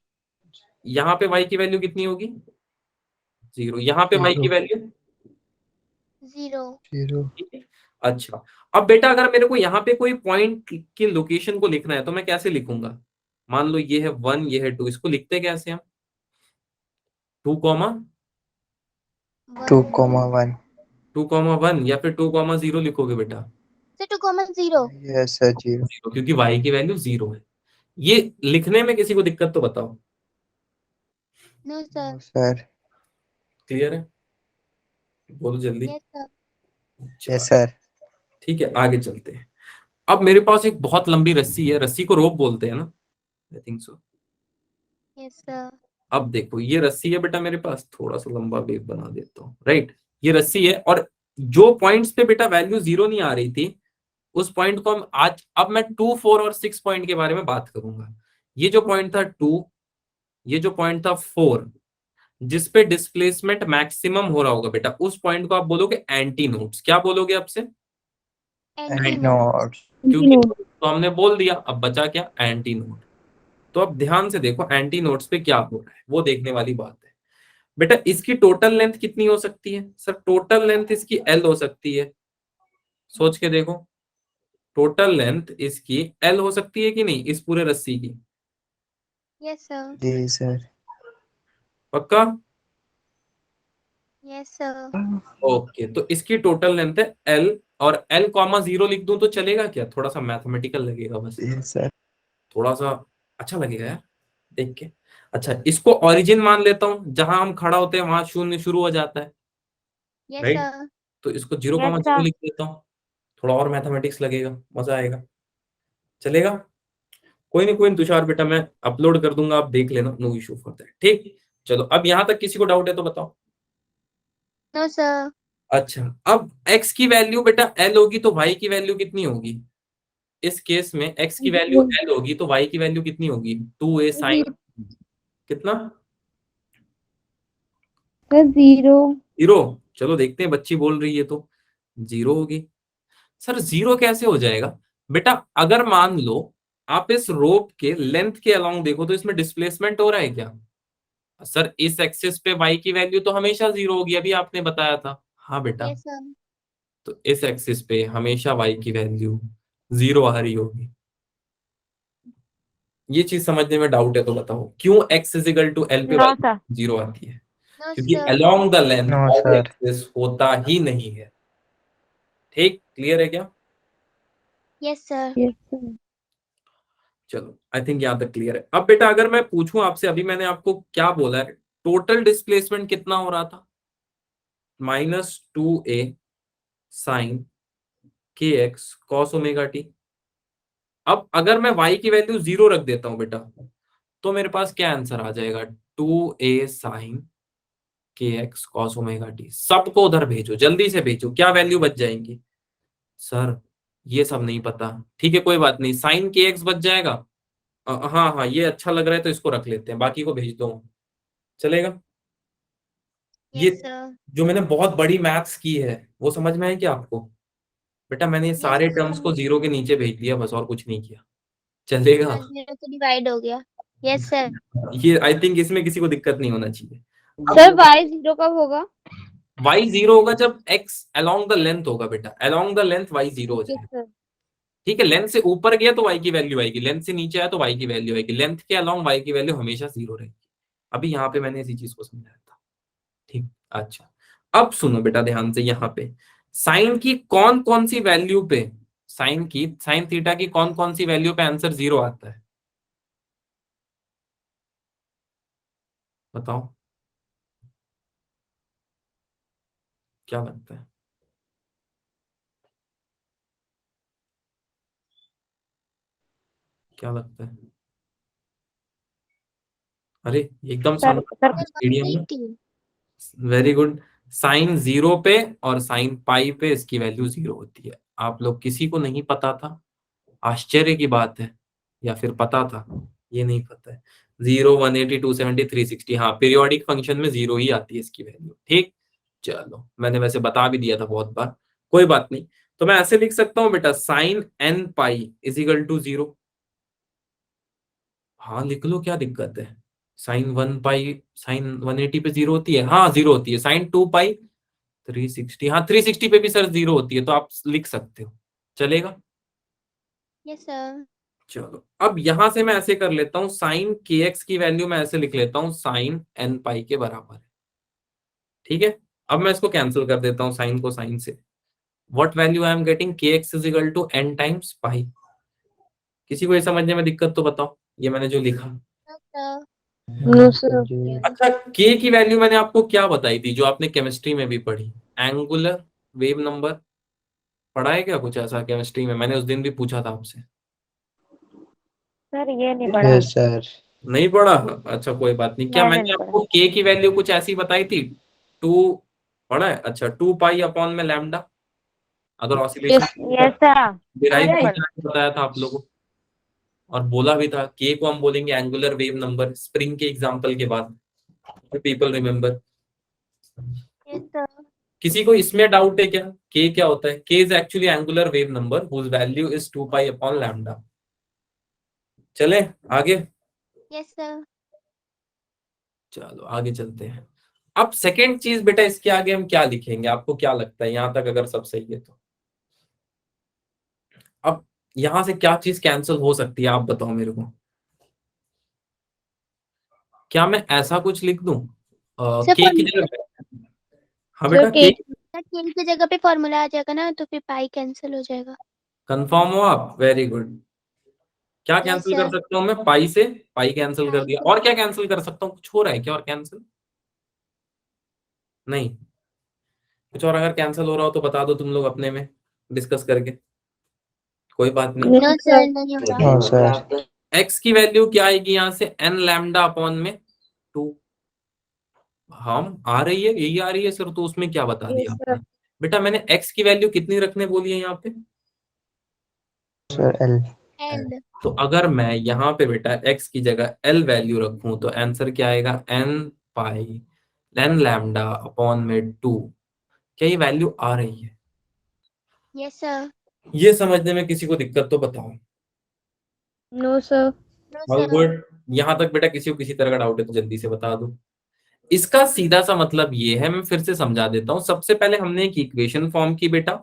यहाँ पे वाई की वैल्यू कितनी होगी? 0। यहाँ पे वाई की 0. वैल्यू 0 0. ठीक है। अच्छा, अब बेटा अगर मेरे को यहाँ पे कोई पॉइंट की लोकेशन को लिखना है तो मैं कैसे लिखूंगा? मान लो ये है 1, ये है 2, इसको लिखते कैसे हम? 2, 2, 1 1. 2, 1 या फिर 2, 0 लिखोगे बेटा? से 2 0 Yes, sir. 0. 0, क्योंकि वाई की वैल्यू 0 है। ये लिखने में किसी को दिक्कत तो बताओ। No sir. No, sir. Clear है? बोलो जल्दी। Yes sir. अच्छा, Yes, sir. ठीक है, आगे चलते हैं। अब मेरे पास एक बहुत लंबी रस्सी है, रस्सी को रोप बोलते हैं ना, I think so. Yes sir. अब देखो ये रस्सी है बेटा, मेरे पास थोड़ा सा लंबा वेव बना देता हूँ, राइट। ये रस्सी है और जो पॉइंट्स पे बेटा वैल्यू 0 नहीं आ रही थी, उस पॉइंट को हम आज, अब मैं 2, 4 और 6 पॉइंट के बारे में बात करूंगा। ये जो पॉइंट था 2, ये जो पॉइंट था 4, जिसपे डिस्प्लेसमेंट मैक्सिमम हो रहा होगा बेटा, उस पॉइंट को आप बोलोगे एंटी नोड्स। क्या बोलोगे आपसे? Anti And node. not. क्योंकि तो हमने बोल दिया, अब बचा क्या? Anti node. तो अब ध्यान से देखो एंटी नोड्स पे क्या हो रहा है, वो देखने वाली बात है बेटा। इसकी टोटल लेंथ कितनी हो सकती है सर? टोटल लेंथ इसकी एल हो सकती है, सोच के देखो। टोटल लेंथ इसकी एल हो सकती है कि नहीं, इस पूरे रस्सी की? Yes sir. Yes, sir. पक्का? Yes sir. ओके, तो इसकी टोटल लेंथ है एल, और L, 0 लिख दूं तो चलेगा क्या? थोड़ा सा मैथमेटिकल लगेगा बस, Yes, sir. थोड़ा सा अच्छा लगेगा यार देख के। अच्छा, इसको ओरिजिन मान लेता हूं, जहां हम खड़ा होते हैं वहां शून्य शुरू हो जाता है, यस राइट। सर। तो इसको 0, Yes, 0 sir. लिख देता हूँ, थोड़ा और मैथमेटिक्स लगेगा, मजा आएगा। चलेगा? कोई नहीं तुषार बेटा, मैं अपलोड कर दूंगा, आप देख लेना, नो इशू फॉर दैट, ठीक। चलो, अब यहां तक किसी को डाउट है तो बताओ। No sir. अच्छा, अब x की वैल्यू बेटा l होगी तो y की वैल्यू कितनी होगी? इस केस में x की वैल्यू l होगी तो y की वैल्यू कितनी होगी? 2a साइन कितना? 0. 0। चलो देखते हैं, बच्ची बोल रही है तो 0 होगी। सर 0 कैसे हो जाएगा बेटा? अगर मान लो आप इस रोप के लेंथ के अलोंग देखो तो इसमें डिस्प्लेसमेंट हो रहा है क्या? सर इस एक्सिस पे y की वैल्यू तो हमेशा 0 होगी, अभी आपने बताया था। हाँ बेटा, यस सर। तो इस एक्सिस पे हमेशा y की वैल्यू 0 आ रही होगी। ये चीज समझने में डाउट है तो बताओ क्यों x इजिकल टू एल पे y No, sir. 0 आती है? नो क्योंकि sir. Along the length No, y sir. Axis होता ही नहीं है। ठीक, क्लियर है क्या? Yes sir. Yes, sir. चलो, आई थिंक यहाँ तक क्लियर है। अब बेटा अगर मैं पूछूं आपसे, अभी मैंने आपको क्या बोला है, टोटल डिस्प्लेसमेंट कितना हो रहा था? -2a sine kx cos omega t. अब अगर मैं y की वैल्यू 0 रख देता हूं बेटा, तो मेरे पास क्या आंसर आ जाएगा? 2a sine kx cos omega t. सबको उधर भेजो, जल्दी से भेजो, क्या वैल्यू बच जाएंगी? सर ये सब नहीं पता, ठीक है कोई बात नहीं, साइन kx बच जाएगा। हाँ हाँ, ये अच्छा लग रहा है तो इसको रख लेते हैं, बाकी को भेज दो, चलेगा? ये यस सर। जो मैंने बहुत बड़ी मैथ्स की है वो समझ में है क्या आपको? बेटा मैंने ये यस सारे टर्म्स को सर। 0 के नीचे भेज दिया बस, और कुछ नहीं किया, चलेगा? सर 0 तो डिवाइड हो गया। Yes sir. ये आई थिंक इसमें किसी को दिक्कत नहीं होना चाहिए। Sir, अब y 0 कब होगा? y 0 होगा जब x along द लेंथ होगा बेटा, along द लेंथ y 0 हो Okay, जाएगा। sir. ठीक है, लेंथ से ऊपर गया तो y की वैल्यू आएगी, लेंथ से नीचे आया तो y की वैल्यू आएगी, लेंथ के along y की वैल्यू हमेशा 0 रहेगी। अभी यहाँ पे मैंने इसी चीज को समझाया था, ठीक। अच्छा, अब सुनो बेटा ध्यान से, यहाँ पे साइन की कौन कौन सी वैल्यू पे, साइन थीटा की कौन कौन सी वैल्यू पे आंसर 0 आता है? बताओ, क्या लगता है? क्या लगता है? अरे एकदम सर मीडियम में। 180। Very good. साइन 0 पे और साइन पाई पे इसकी वैल्यू 0 होती है। आप लोग किसी को नहीं पता था? आश्चर्य की बात है। या फिर पता था? ये नहीं पता है। 0, 180, 270, 360, हाँ पीरियोडिक फंक्शन में 0 ही आती है इसकी वैल्यू। ठीक, चलो मैंने वैसे बता भी दिया था बहुत बार, कोई बात नहीं। तो मैं ऐसे लिख सकता हूँ बेटा, sine n pi is equal to 0। हाँ लिख लो, क्या दिक्कत है? साइन 1 पाई साइन 180 पे 0 होती है, हाँ 0 होती है। साइन 2 पाई 360, हाँ 360 पे भी सर 0 होती है, तो आप लिख सकते हो, चलेगा। Yes sir. चलो अब यहां से मैं ऐसे कर लेता हूं, साइन के एक्स की वैल्यू मैं ऐसे लिख लेता हूं, साइन एन पाई के बराबर है। ठीक है, अब मैं इसको कैंसिल कर देता हूं साइन को साइन से। What value I am getting, k x is equal to n times pi. किसी को ये समझने में दिक्कत तो बताओ, ये मैंने जो लिखा। Sir no sir. जी। अच्छा, के की वैल्यू मैंने आपको क्या बताई थी, जो आपने केमिस्ट्री में भी पढ़ी, एंगुलर वेव नंबर। पढ़ा है क्या कुछ ऐसा केमिस्ट्री में? मैंने उस दिन भी पूछा था आपसे। सर ये नहीं पढ़ा। Yes sir. नहीं पढ़ा? अच्छा कोई बात नहीं। क्या मैंने मैंने नहीं पढ़ा। आपको के की वैल्यू कुछ ऐसी बताई थी? 2 पढ़ा है? अच्छा 2 पाई अपॉन में लैम्डा, अगर ऑसिलेशन यस सर। डिराइव मैंने किया है, बताया था आप लोगों को। और बोला भी था के को हम बोलेंगे एंगुलर वेव नंबर, स्प्रिंग के एग्जांपल के बाद। People remember. Yes sir. किसी को इसमें डाउट है क्या, के क्या होता है? K is actually angular wave number whose value is 2 pi upon lambda. चले आगे। Yes sir. चलो आगे चलते हैं। अब सेकेंड चीज बेटा, इसके आगे हम क्या लिखेंगे, आपको क्या लगता है यहां तक अगर सब सही है तो? अब यहां से क्या चीज कैंसिल हो सकती है, आप बताओ मेरे को। क्या मैं ऐसा कुछ लिख दूं सर के की जगह? हाँ सर बेटा, के के के की जगह पे फॉर्मूला आ जाएगा ना, तो फिर पाई कैंसिल हो जाएगा। कंफर्म हो आप? Very good. क्या यस कैंसिल कर सर। सकता हूँ मैं? पाई से पाई कैंसिल कर पाई दिया। से। और क्या कैंसिल कर सकता हूँ? कुछ हो रहा है क्या और कैंसिल? नहीं, कुछ और अगर कैंसिल हो रहा हो तो बता दो तुम लोग अपने में डिस्कस करके, कोई बात नहीं। नो सर, नहीं हो रहा। No sir. एक्स की वैल्यू क्या आएगी यहाँ से, एन लैम्डा अपॉन में 2। हम आ रही है, यही आ रही है सर, तो उसमें क्या बता दिया यस सर। आपने? बेटा मैंने एक्स की वैल्यू कितनी रखने बोली है यहाँ पे? Sir L. एल। तो अगर मैं यहाँ पे बेटा x की जगह l वैल्यू रखूं तो आंसर क्या आएगा, n pi n lambda upon में 2। क्या ये वैल्यू आ रही है? Yes sir. ये समझने में किसी को दिक्कत तो बताओ। No sir. No all sir. Good. यहाँ तक बेटा किसी को किसी तरह का डाउट है तो जल्दी से बता दो। इसका सीधा सा मतलब ये है, मैं फिर से समझा देता हूँ। सबसे पहले हमने एक इक्वेशन फॉर्म की बेटा,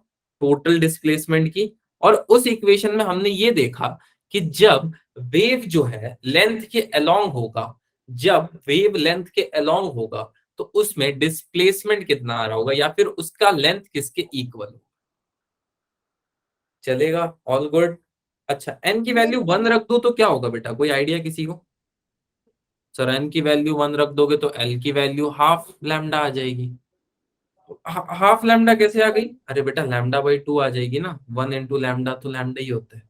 टोटल डिस्प्लेसमेंट की। और उस इक्वेशन में हमने ये देखा कि जब वेव जो है लेंथ के अलोंग होगा, जब वेव लेंथ के अलोंग होगा तो उसमें डिस्प्लेसमेंट कितना आ रहा होगा, या फिर उसका लेंथ किसके इक्वल होगा। चलेगा? All good. अच्छा एन की यस वैल्यू सर। 1 रख दो तो क्या होगा बेटा, कोई आइडिया किसी को? सर एन की वैल्यू 1 रख दोगे तो एल की वैल्यू हाफ लैम्डा आ जाएगी। हाफ लैम्डा कैसे आ गई? अरे बेटा लैम्डा बाई 2 आ जाएगी ना, 1 इंटू लैम्डा तो लैम्डा ही होता है।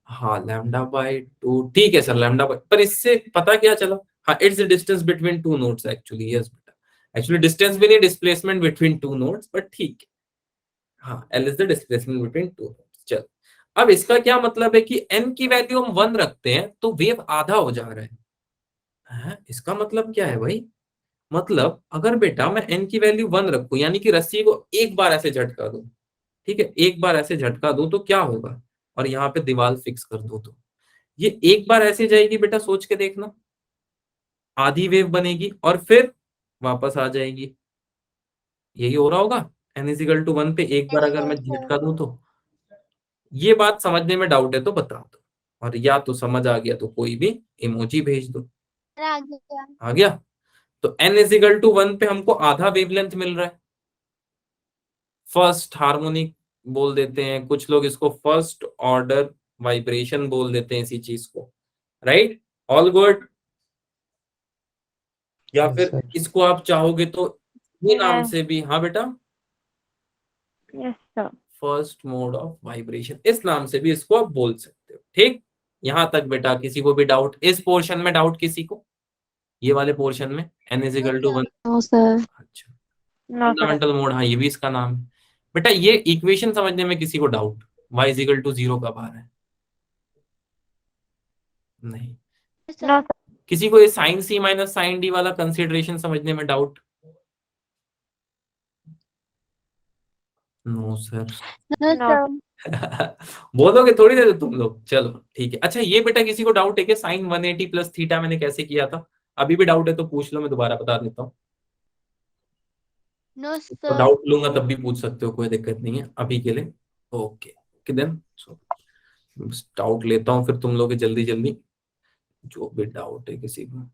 हाँ लैम्डा बाई 2, ठीक है सर, लैम्डा बाई, पर इससे पता क्या चला? हाँ it's the distance between two nodes actually, yes बेटा। एक्चुअली डिस्टेंस भी नहीं, displacement between two nodes, but ठीक है। हाँ L is the displacement between two nodes. चल, अब इसका क्या मतलब है कि एन की वैल्यू हम 1 रखते हैं तो वेव आधा हो जा रहा है। इसका मतलब क्या है भाई? मतलब अगर बेटा मैं n की वैल्यू 1 रखूं, यानी कि रस्सी को एक बार ऐसे झटका दूं, ठीक है, एक बार ऐसे झटका दूं तो क्या होगा, और यहाँ पे दीवार फिक्स कर दूं तो ये एक बार ऐसे जाएगी बेटा, सोच के देखना। आधी वेव बनेगी और फिर वापस आ जाएगी। यही हो रहा होगा। n इजिकल टू 1 पे एक बार यस अगर मैं सर। झटका दूं तो। ये बात समझने में डाउट है तो बता दो, और या तो समझ आ गया तो कोई भी इमोजी भेज दो। आ गया। आ गया? तो n इजिकल टू 1 पे हमको आधा वेवलेंथ मिल रहा है। फर्स्ट हार्मोनिक बोल देते हैं कुछ लोग इसको, फर्स्ट ऑर्डर वाइब्रेशन बोल देते हैं इसी चीज को, राइट? All good. या यस फिर सर। इसको आप चाहोगे तो ये नाम से भी, हाँ बेटा, yes sir. First mode of vibration, इस नाम से भी इसको आप बोल सकते हो। ठीक, यहां तक बेटा किसी को भी डाउट, इस पोर्शन में डाउट किसी को? ये वाले पोर्शन में n is equal to 1। No sir. अच्छा, नो सर। फंडामेंटल मोड, हाँ ये भी इसका नाम है। बेटा ये इक्वेशन समझने में किसी को doubt, y is equal to 0 कब आ रहा है? नहीं। No sir. किसी को ये sine c minus sine d वाला कंसिडरेशन समझने में doubt? No sir. No no sir. बोलोगे थोड़ी देर तुम लोग, चलो ठीक है। अच्छा ये बेटा किसी को डाउट है कि साइन 180 प्लस थीटा मैंने कैसे किया था? अभी भी डाउट है तो पूछ लो, मैं दोबारा बता देता हूँ। नो तो सर। डाउट लूंगा तब भी पूछ सकते हो, कोई दिक्कत नहीं है अभी के लिए। ओके देन डाउट लेता हूँ फिर तुम लोग जल्दी जल्दी, जो भी डाउट है किसी को।